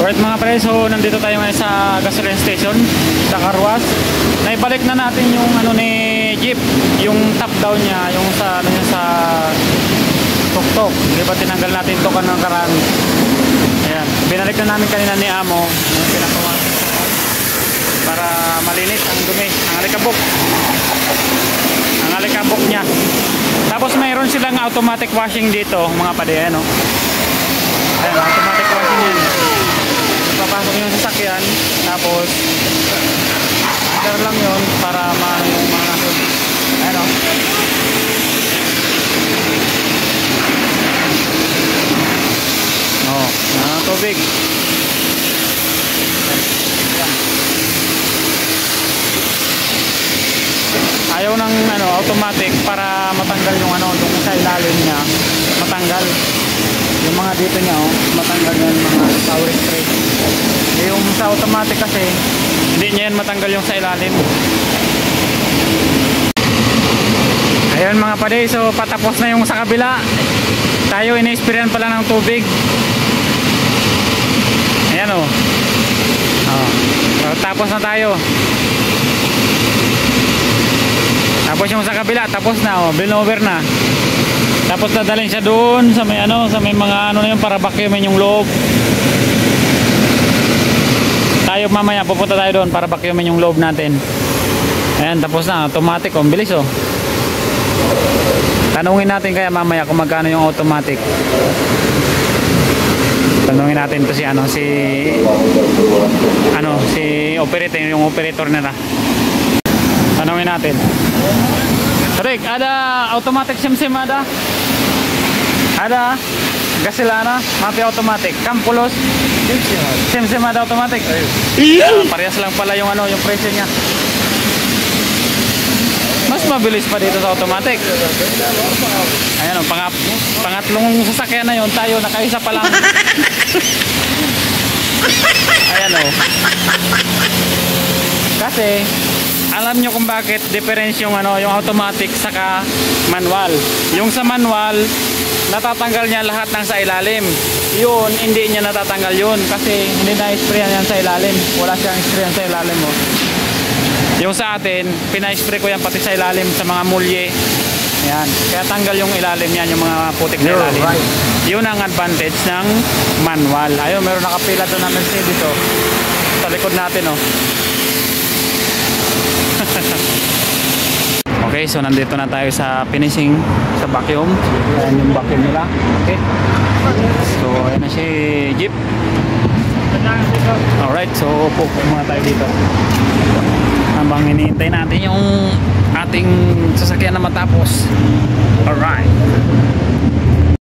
Alright mga pre, so nandito tayo ngayon sa gasoline station sa Carwas. Naibalik na natin yung ano ni Jeep, yung top down niya, yung sa ano niya sa tuktok. Di ba tinanggal natin ito kanang karaan. Ayan, binalik na namin kanina ni Amo yung pinagawa para malinis ang dumi, ang alikabok niya. Tapos mayroon silang automatic washing dito mga pade, ano. Ayan, automatic washing yan. Papasok yung sasakyan, tapos under lang yun para maano yung mga ano. Tubig. Ayan. Ayaw ng ano automatic para matanggal yung ano yung sa ilalim niya, matanggal yung mga dito niya, oh, matanggal yan mga power spray. Yung sa automatic kasi hindi niya yan matanggal yung sa ilalim. Ayun mga pade, so patapos na yung sa kabila. Tayo ini-sprayan pala ng tubig. Ayan, oh. Tapos na tayo. Tapos yung sa kabila tapos na, oh, blown over na. Tapos dadalhin siya doon sa may ano, sa may mga ano na yun para vacuumin yung loob. Tayo mamaya pupunta tayo doon para vacuumin yung loob natin. Ayan, tapos na, automatic, oh, bilis, oh. Tanungin natin kaya mamaya kung magkano yung automatic. Tanungin natin to si ano, si operator, yung operator nila. Tanungin natin. Rick, ada automatic sim ada? Ada gasolina, mati automatic. Kampulos. Sim ada automatic. Parehas lang pala yung ano, yung presyo niya. Mas mabilis pa dito sa automatic. Ayan, oh, pangatlong sasakyan na yun, tayo nakaisa pa lang. Ayan, oh. Kasi alam nyo kung bakit difference yung ano, yung automatic saka manual. Yung sa manual natatanggal niya lahat ng sa ilalim. Yun, hindi niya natatanggal yun kasi hindi na-sprayan yan sa ilalim. Wala siyang sprayan sa ilalim, oh. Yung sa atin, pina-spray ko yan pati sa ilalim sa mga mulye. Yan. Kaya tanggal yung ilalim yan, yung mga putik na ilalim. Right. Yun ang advantage ng manual. Ayun, meron nakapila doon na Mercedes, oh. Sa likod natin, oh. Okay, so nandito na tayo sa finishing sa vacuum. Ayan yung vacuum nila. Okay. So, ayan na si Jeep. Alright, so upo muna tayo dito. Habang hinihintay natin yung ating sasakyan na matapos. Alright.